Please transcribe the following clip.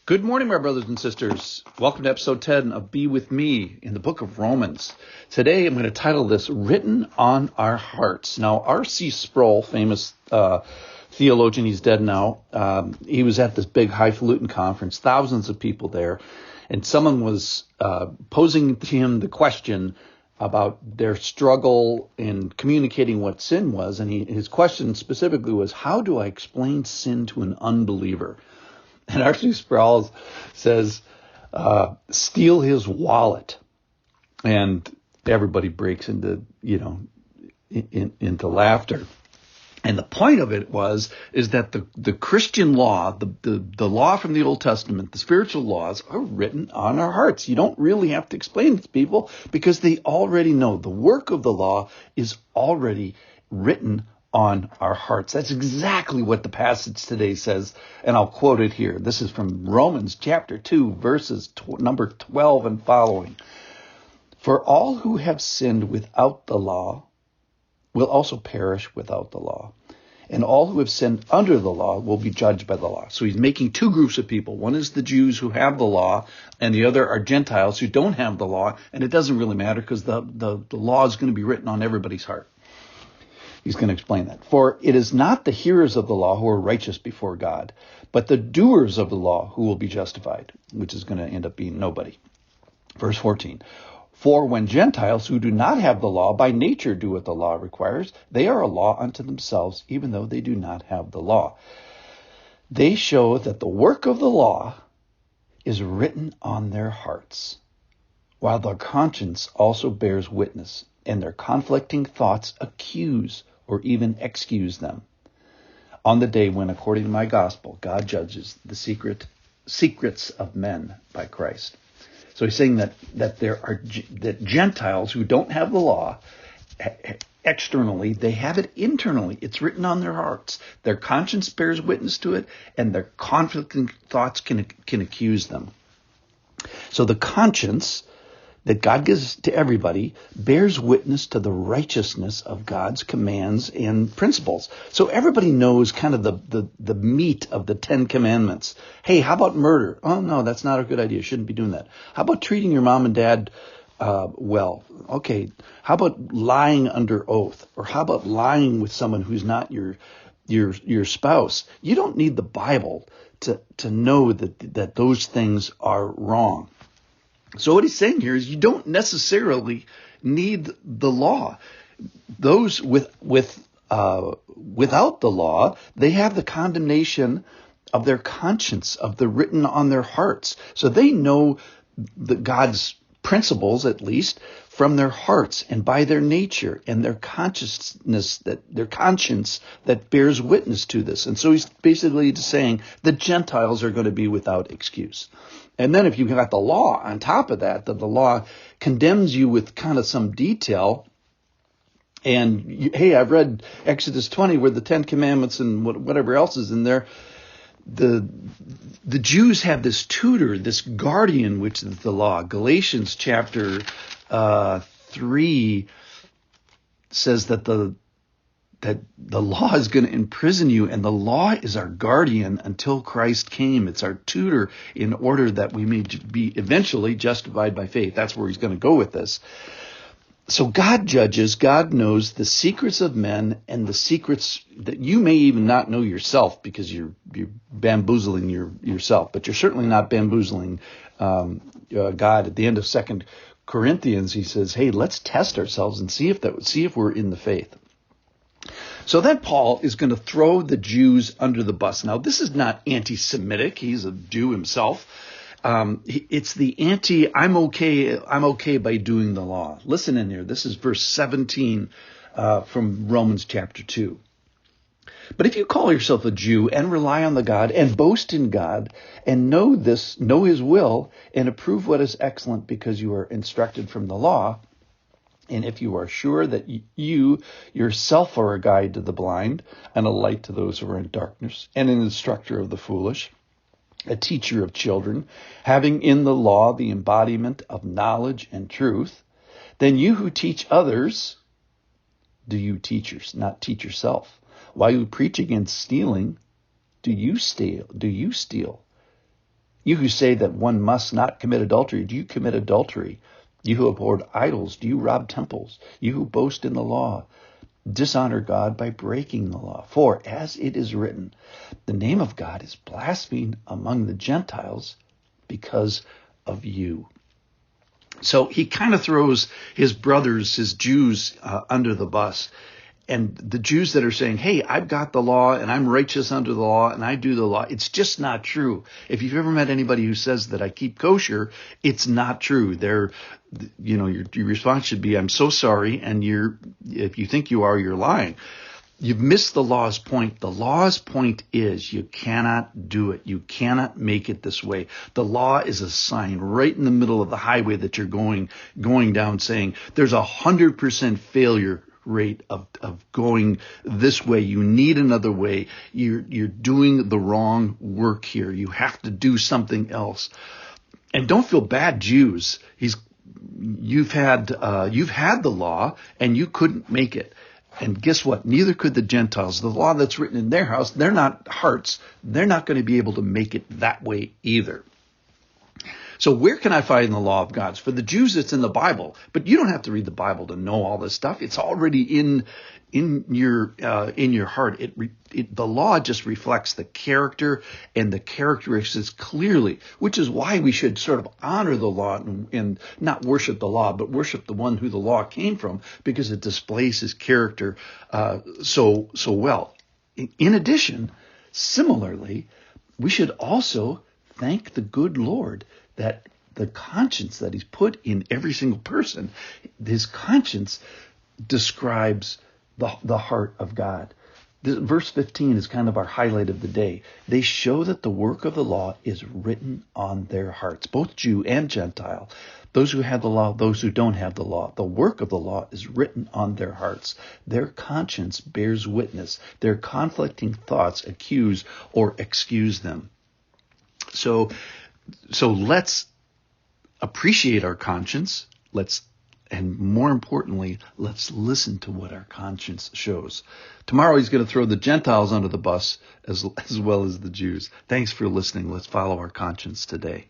Good morning, my brothers and sisters. Welcome to episode 10 of Be With Me in the book of Romans. Today I'm going to title this Written on Our Hearts. Now, R.C. Sproul, famous theologian, he's dead now, he was at this big highfalutin conference, thousands of people there, and someone was posing to him the question about their struggle in communicating what sin was, and his question specifically was, how do I explain sin to an unbeliever? And R.C. Sproul says, steal his wallet. And everybody breaks into, into laughter. And the point of it is that the Christian law, the law from the Old Testament, the spiritual laws are written on our hearts. You don't really have to explain it to people because they already know. The work of the law is already written on our hearts. That's exactly what the passage today says, and I'll quote it here. This is from Romans chapter 2, verses number 12 and following. For all who have sinned without the law will also perish without the law, and all who have sinned under the law will be judged by the law. So he's making two groups of people. One is the Jews who have the law, and the other are Gentiles who don't have the law, and it doesn't really matter because the law is going to be written on everybody's heart. He's going to explain that. For it is not the hearers of the law who are righteous before God, but the doers of the law who will be justified, which is going to end up being nobody. Verse 14. For when Gentiles who do not have the law by nature do what the law requires, they are a law unto themselves, even though they do not have the law. They show that the work of the law is written on their hearts, while their conscience also bears witness, and their conflicting thoughts accuse or even excuse them on the day when, according to my gospel, God judges the secrets of men by Christ. So he's saying that that Gentiles who don't have the law externally, they have it internally. It's written on their hearts. Their conscience bears witness to it, and their conflicting thoughts can accuse them. So the conscience that God gives to everybody bears witness to the righteousness of God's commands and principles. So everybody knows kind of the meat of the 10 commandments. Hey, how about murder? Oh, no, that's not a good idea. Shouldn't be doing that. How about treating your mom and dad well? Okay. How about lying under oath? Or how about lying with someone who's not your spouse? You don't need the Bible to know that those things are wrong. So what he's saying here is you don't necessarily need the law. Those without the law, they have the condemnation of their conscience, of the written on their hearts. So they know God's principles, at least, from their hearts and by their nature and their consciousness, their conscience that bears witness to this. And so he's basically just saying the Gentiles are going to be without excuse. And then if you've got the law on top of that the law condemns you with kind of some detail. And hey, I've read Exodus 20 where the 10 commandments and whatever else is in there. The Jews have this tutor, this guardian, which is the law. Galatians chapter 3 says that the law is going to imprison you, and the law is our guardian until Christ came. It's our tutor in order that we may be eventually justified by faith. That's where he's going to go with this. So God judges, God knows the secrets of men and the secrets that you may even not know yourself because you're bamboozling yourself, but you're certainly not bamboozling God. At the end of 2 Corinthians, he says, hey, let's test ourselves and see if we're in the faith. So then Paul is going to throw the Jews under the bus. Now, this is not anti-Semitic. He's a Jew himself. It's the I'm okay by doing the law. Listen in here. This is verse 17 from Romans chapter 2. But if you call yourself a Jew and rely on the God and boast in God and know his will and approve what is excellent because you are instructed from the law, and if you are sure that you yourself are a guide to the blind and a light to those who are in darkness and an instructor of the foolish, a teacher of children, having in the law the embodiment of knowledge and truth, then you who teach others, do you not teach yourself? While you preach against stealing, do you steal? You who say that one must not commit adultery, do you commit adultery? You who abhor idols, do you rob temples? You who boast in the law, dishonor God by breaking the law. For as it is written, the name of God is blasphemed among the Gentiles because of you. So he kind of throws his brothers, his Jews, under the bus. And the Jews that are saying, hey, I've got the law and I'm righteous under the law and I do the law. It's just not true. If you've ever met anybody who says that I keep kosher, it's not true. Your response should be, I'm so sorry. And if you think you are, you're lying. You've missed the law's point. The law's point is you cannot do it. You cannot make it this way. The law is a sign right in the middle of the highway that you're going down, saying there's 100% failure rate of going this way. You need another way. You're doing the wrong work here. You have to do something else. And don't feel bad, Jews. You've had the law and you couldn't make it. And guess what? Neither could the Gentiles. The law that's written in their house, they're not hearts. They're not going to be able to make it that way either. So where can I find the law of God? For the Jews, it's in the Bible, but you don't have to read the Bible to know all this stuff. It's already in your heart. The law just reflects the character and the characteristics clearly, which is why we should sort of honor the law and not worship the law, but worship the one who the law came from, because it displays his character so well. In addition, similarly, we should also thank the good Lord that the conscience that he's put in every single person, his conscience describes the heart of God. Verse 15 is kind of our highlight of the day. They show that the work of the law is written on their hearts, both Jew and Gentile, those who have the law, those who don't have the law. The work of the law is written on their hearts. Their conscience bears witness. Their conflicting thoughts accuse or excuse them. So let's appreciate our conscience. And more importantly, let's listen to what our conscience shows. Tomorrow he's going to throw the Gentiles under the bus as well as the Jews. Thanks for listening. Let's follow our conscience today.